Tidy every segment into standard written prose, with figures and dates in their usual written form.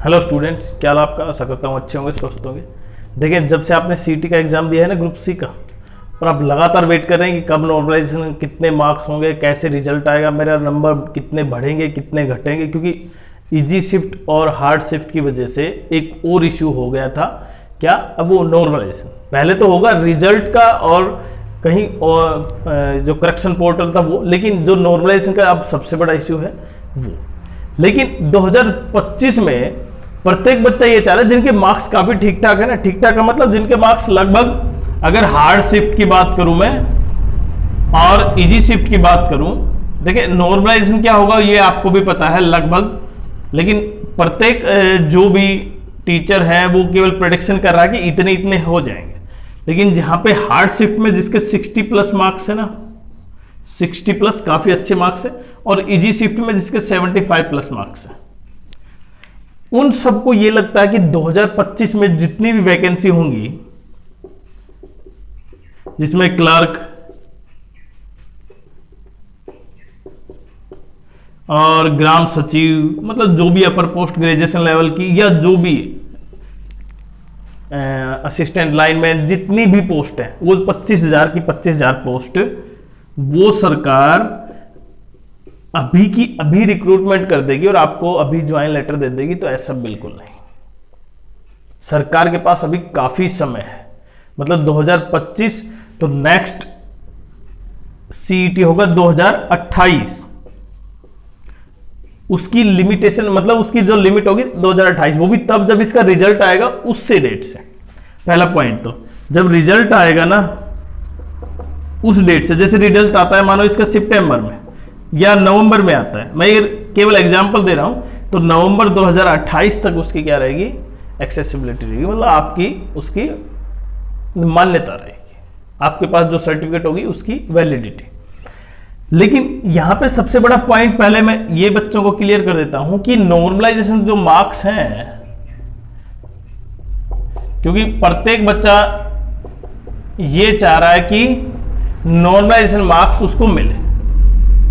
Hello students, क्या हाल आपका। आशा करता हूँ अच्छे होंगे, स्वस्थ होंगे। देखिए, जब से आपने सीटी का एग्जाम दिया है ना, ग्रुप सी का, और आप लगातार वेट कर रहे हैं कि कब नॉर्मलाइजेशन, कितने मार्क्स होंगे, कैसे रिजल्ट आएगा, मेरा नंबर कितने बढ़ेंगे, कितने घटेंगे, क्योंकि इजी शिफ्ट और हार्ड शिफ्ट की वजह से एक और इश्यू हो गया था। क्या? अब वो नॉर्मलाइजेशन पहले तो होगा रिजल्ट का और कहीं और जो करेक्शन पोर्टल था वो, लेकिन जो नॉर्मलाइजेशन का अब सबसे बड़ा इश्यू है वो। लेकिन 2025 में प्रत्येक बच्चा ये चाह रहा है जिनके मार्क्स काफी ठीक ठाक है ना, ठीक ठाक का मतलब जिनके मार्क्स लगभग, अगर हार्ड शिफ्ट की बात करूं मैं और इजी शिफ्ट की बात करूं, देखिए नॉर्मलाइजेशन क्या होगा ये आपको भी पता है लगभग, लेकिन प्रत्येक जो भी टीचर है वो केवल प्रेडिक्शन कर रहा है कि इतने इतने हो जाएंगे। लेकिन जहां पे हार्ड शिफ्ट में जिसके 60 प्लस मार्क्स है ना, 60 प्लस काफी अच्छे मार्क्स है, और इजी शिफ्ट में जिसके 75 प्लस मार्क्स है, उन सबको यह लगता है कि 2025 में जितनी भी वैकेंसी होंगी, जिसमें क्लर्क और ग्राम सचिव, मतलब जो भी अपर पोस्ट ग्रेजुएशन लेवल की, या जो भी असिस्टेंट लाइनमैन, जितनी भी पोस्ट है वो 25,000 की 25,000 पोस्ट वो सरकार अभी की अभी रिक्रूटमेंट कर देगी और आपको अभी ज्वाइन लेटर दे देगी। तो ऐसा बिल्कुल नहीं, सरकार के पास अभी काफी समय है। मतलब 2025 तो नेक्स्ट सीईटी होगा 2028, उसकी लिमिटेशन, मतलब उसकी जो लिमिट होगी 2028, वो भी तब जब इसका रिजल्ट आएगा उससे डेट से। पहला पॉइंट तो जब रिजल्ट आएगा ना उस डेट से, जैसे रिजल्ट आता है मानो इसका सितंबर में या नवंबर में आता है, मैं ये केवल एग्जांपल दे रहा हूं, तो नवंबर 2028 तक उसकी क्या रहेगी, एक्सेसिबिलिटी रहेगी, मतलब आपकी उसकी मान्यता रहेगी, आपके पास जो सर्टिफिकेट होगी उसकी वैलिडिटी। लेकिन यहां पे सबसे बड़ा पॉइंट पहले मैं ये बच्चों को क्लियर कर देता हूं कि नॉर्मलाइजेशन जो मार्क्स हैं, क्योंकि प्रत्येक बच्चा ये चाह रहा है कि नॉर्मलाइजेशन मार्क्स उसको मिले,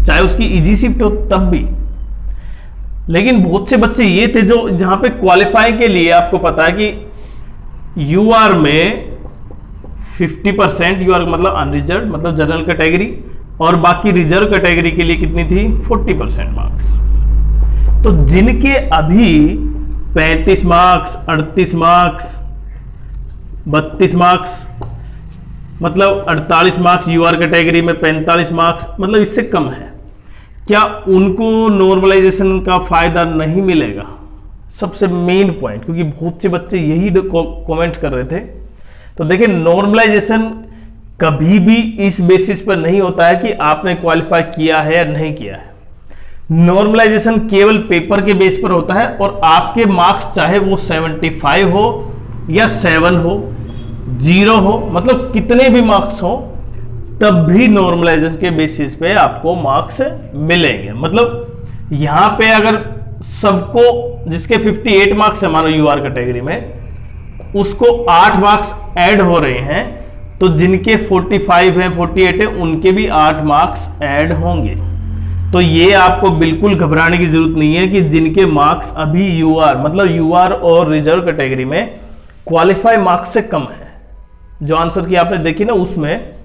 चाहे उसकी इजी शिफ्ट हो तब भी। लेकिन बहुत से बच्चे ये थे जो जहां पे क्वालिफाई के लिए, आपको पता है कि यूआर में 50% यूआर मतलब अनरिजर्व, मतलब जनरल कैटेगरी, और बाकी रिजर्व कैटेगरी के लिए कितनी थी, 40% मार्क्स। तो जिनके अभी 35 मार्क्स, 38 मार्क्स, 32 मार्क्स, मतलब 48 मार्क्स यूआर कैटेगरी में, 45 मार्क्स, मतलब इससे कम है, क्या उनको नॉर्मलाइजेशन का फायदा नहीं मिलेगा? सबसे मेन पॉइंट, क्योंकि बहुत से बच्चे यही कमेंट कर रहे थे। तो देखिए, नॉर्मलाइजेशन कभी भी इस बेसिस पर नहीं होता है कि आपने क्वालिफाई किया है या नहीं किया है। नॉर्मलाइजेशन केवल पेपर के बेस पर होता है, और आपके मार्क्स चाहे वो 75 हो या 7 हो, 0 हो, मतलब कितने भी मार्क्स हो, तब भी नॉर्मलाइजेशन के बेसिस पे आपको मार्क्स मिलेंगे। मतलब यहां पे अगर सबको, जिसके 58 मार्क्स है मानो यूआर कैटेगरी में, उसको 8 मार्क्स ऐड हो रहे हैं, तो जिनके 45 हैं, 48 हैं, उनके भी 8 मार्क्स ऐड होंगे। तो ये आपको बिल्कुल घबराने की जरूरत नहीं है कि जिनके मार्क्स अभी यूआर, मतलब यूआर और रिजर्व कैटेगरी में क्वालिफाई मार्क्स से कम है, जो आंसर की आपने देखी ना उसमें,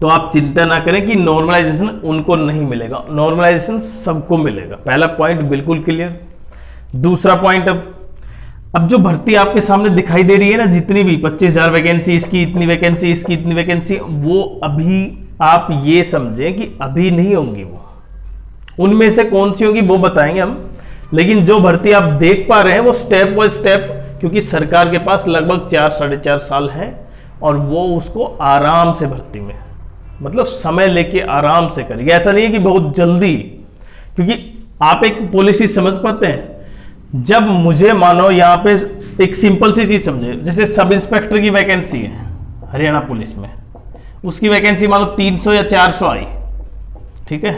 तो आप चिंता ना करें कि नॉर्मलाइजेशन उनको नहीं मिलेगा, नॉर्मलाइजेशन सबको मिलेगा। पहला पॉइंट बिल्कुल क्लियर। दूसरा पॉइंट, अब जो भर्ती आपके सामने दिखाई दे रही है ना, जितनी भी 25,000 वैकेंसी, इसकी इतनी वैकेंसी, इसकी इतनी वैकेंसी, वो अभी आप ये समझें कि अभी नहीं होंगी वो, उनमें से कौन सी होगी वो बताएंगे हम। लेकिन जो भर्ती आप देख पा रहे हैं वो स्टेप बाय स्टेप, क्योंकि सरकार के पास लगभग 4 साढ़े 4 साल है, और वो उसको आराम से भर्ती में, मतलब समय लेके आराम से करेगी। ऐसा नहीं है कि बहुत जल्दी, क्योंकि आप एक पॉलिसी समझ पाते हैं, जब मुझे मानो यहां पे एक सिंपल सी चीज समझे, जैसे सब इंस्पेक्टर की वैकेंसी है हरियाणा पुलिस में, उसकी वैकेंसी मानो 300 या 400 आई, ठीक है,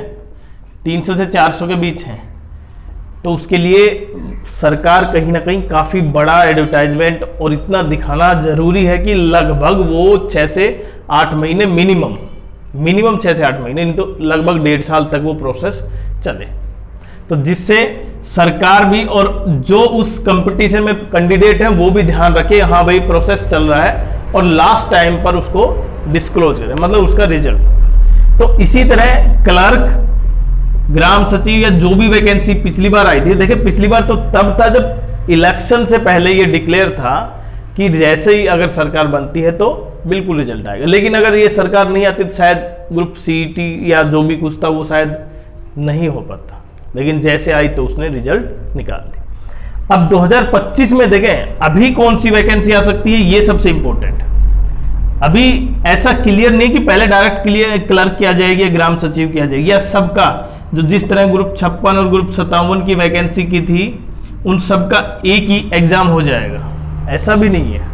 300 से 400 के बीच है, तो उसके लिए सरकार कहीं ना कहीं काफी बड़ा एडवर्टाइजमेंट और इतना दिखाना जरूरी है कि लगभग वो 6 से 8 महीने मिनिमम 6 से 8 महीने, नहीं तो लगभग 1.5 साल तक वो प्रोसेस चले। तो जिससे सरकार भी और जो उस कंपटीशन में कैंडिडेट हैं वो भी ध्यान रखे, हाँ भाई प्रोसेस चल रहा है, और लास्ट टाइम पर उसको डिस्क्लोज करें, मतलब उसका रिजल्ट। तो इसी तरह क्लर्क, ग्राम सचिव या जो भी वैकेंसी पिछली बार आई थी, देखिए पिछली बार तो तब था जब इलेक्शन से पहले ये डिक्लेयर था कि जैसे ही अगर सरकार बनती है तो बिल्कुल रिजल्ट आएगा। लेकिन अगर ये सरकार नहीं आती तो शायद ग्रुप सीईटी या जो भी कुछ था वो शायद नहीं हो पाता, लेकिन जैसे आई तो उसने रिजल्ट निकाल दी। अब 2025 में देखें अभी कौन सी वैकेंसी आ सकती है, ये सबसे इंपॉर्टेंट है। अभी ऐसा क्लियर नहीं कि पहले डायरेक्ट क्लर्क किया जाएगी, ग्राम सचिव किया जाएगी, या सबका जो जिस तरह ग्रुप 56 और ग्रुप 57 की वैकेंसी की थी उन सबका एक ही एग्जाम हो जाएगा, ऐसा भी नहीं है।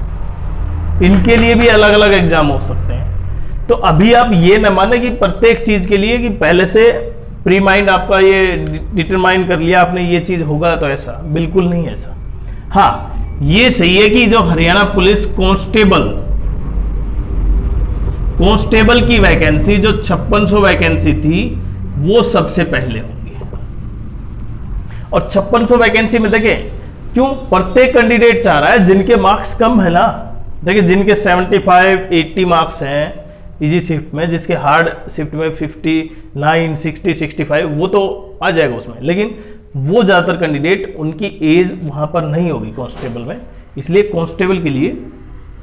इनके लिए भी अलग अलग एग्जाम हो सकते हैं। तो अभी आप ये न माने कि प्रत्येक चीज के लिए कि पहले से प्री माइंड आपका ये डिटरमाइन कर लिया आपने ये चीज होगा, तो ऐसा बिल्कुल नहीं ऐसा। हाँ ये सही है कि जो हरियाणा पुलिस कांस्टेबल की वैकेंसी जो 5600 वैकेंसी थी वो सबसे पहले होगी। और 5600 वैकेंसी में देखिए क्यों प्रत्येक कैंडिडेट चाह रहा है जिनके मार्क्स कम है ना, देखिए जिनके 75 80 मार्क्स हैं इजी शिफ्ट में, जिसके हार्ड शिफ्ट में 59 60 65 वो तो आ जाएगा उसमें, लेकिन वो ज़्यादातर कैंडिडेट उनकी एज वहाँ पर नहीं होगी कांस्टेबल में। इसलिए कांस्टेबल के लिए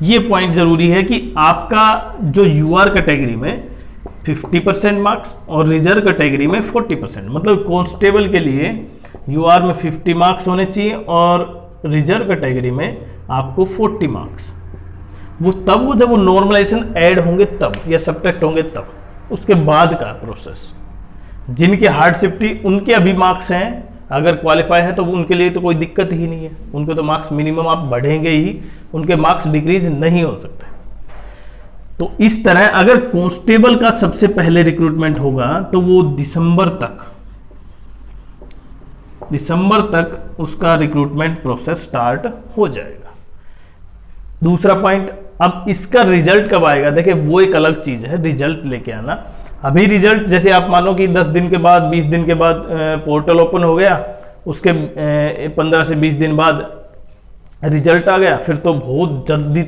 ये पॉइंट जरूरी है कि आपका जो यूआर कैटेगरी में 50% मार्क्स और रिजर्व कैटेगरी में 40%, मतलब कांस्टेबल के लिए यूआर में 50 मार्क्स होने चाहिए और रिजर्व कैटेगरी में आपको 40 मार्क्स। वो तब वो जब वो नॉर्मलाइजेशन ऐड होंगे तब, या सब्ट्रैक्ट होंगे तब, उसके बाद का प्रोसेस। जिनके हार्ड शिफ्टी उनके अभी मार्क्स हैं, अगर क्वालिफाई है तो उनके लिए तो कोई दिक्कत ही नहीं है, उनके तो मार्क्स मिनिमम आप बढ़ेंगे ही, उनके मार्क्स डिक्रीज नहीं हो सकते। तो इस तरह अगर कांस्टेबल का सबसे पहले रिक्रूटमेंट होगा तो वो दिसंबर तक उसका रिक्रूटमेंट प्रोसेस स्टार्ट हो जाएगा। दूसरा पॉइंट, अब इसका रिजल्ट कब आएगा, देखिए वो एक अलग चीज है, रिजल्ट लेके आना। अभी रिजल्ट जैसे आप मानो कि 10 दिन के बाद 20 दिन के बाद पोर्टल ओपन हो गया, उसके 15 से 20 दिन बाद रिजल्ट आ गया, फिर तो बहुत जल्दी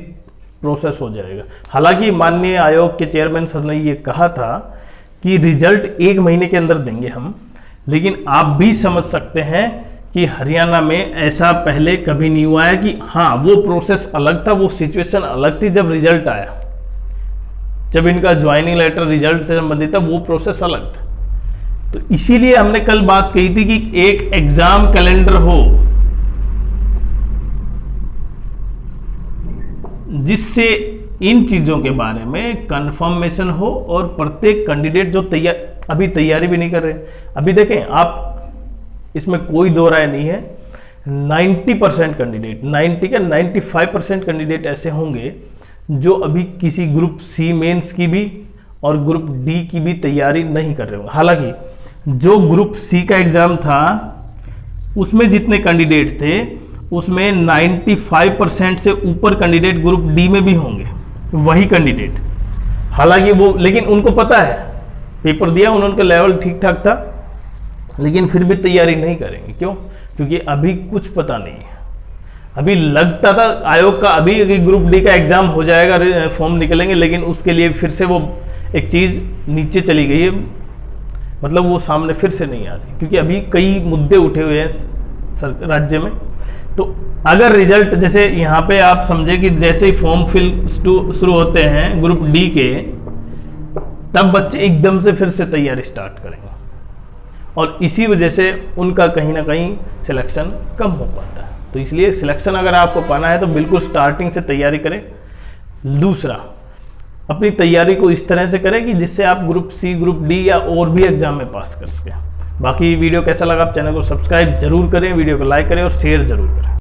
प्रोसेस हो जाएगा। हालांकि माननीय आयोग के चेयरमैन सर ने ये कहा था कि रिजल्ट 1 महीने के अंदर देंगे हम, लेकिन आप भी समझ सकते हैं कि हरियाणा में ऐसा पहले कभी नहीं हुआ है कि हाँ वो प्रोसेस अलग था, वो सिचुएशन अलग थी जब रिजल्ट आया, जब इनका ज्वाइनिंग लेटर रिजल्ट से संबंधित था वो प्रोसेस अलग था। तो इसीलिए हमने कल बात कही थी कि एक एग्जाम कैलेंडर हो जिससे इन चीजों के बारे में कंफर्मेशन हो, और प्रत्येक कैंडिडेट जो अभी तैयारी भी नहीं कर रहे, अभी देखें आप, इसमें कोई दो राय नहीं है, 90% कैंडिडेट, 90 का 95% कैंडिडेट ऐसे होंगे जो अभी किसी ग्रुप सी मेंस की भी और ग्रुप डी की भी तैयारी नहीं कर रहे होंगे। हालांकि जो ग्रुप सी का एग्जाम था उसमें जितने कैंडिडेट थे उसमें 95% से ऊपर कैंडिडेट ग्रुप डी में भी होंगे, वही कैंडिडेट। हालांकि वो, लेकिन उनको पता है, पेपर दिया उनका लेवल ठीक ठाक था, लेकिन फिर भी तैयारी नहीं करेंगे। क्यों? क्योंकि अभी कुछ पता नहीं है। अभी लगता था आयोग का अभी ग्रुप डी का एग्जाम हो जाएगा, फॉर्म निकलेंगे, लेकिन उसके लिए फिर से वो एक चीज नीचे चली गई है, मतलब वो सामने फिर से नहीं आ रही, क्योंकि अभी कई मुद्दे उठे हुए हैं राज्य में। तो अगर रिजल्ट, जैसे यहाँ पे आप समझे कि जैसे ही फॉर्म फिल शुरू होते हैं ग्रुप डी के, तब बच्चे एकदम से फिर से तैयारी स्टार्ट करेंगे, और इसी वजह से उनका कहीं ना कहीं सिलेक्शन कम हो पाता है। तो इसलिए सिलेक्शन अगर आपको पाना है तो बिल्कुल स्टार्टिंग से तैयारी करें। दूसरा, अपनी तैयारी को इस तरह से करें कि जिससे आप ग्रुप सी, ग्रुप डी या और भी एग्जाम में पास कर सकें। बाकी वीडियो कैसा लगा, आप चैनल को सब्सक्राइब जरूर करें, वीडियो को लाइक करें और शेयर जरूर करें।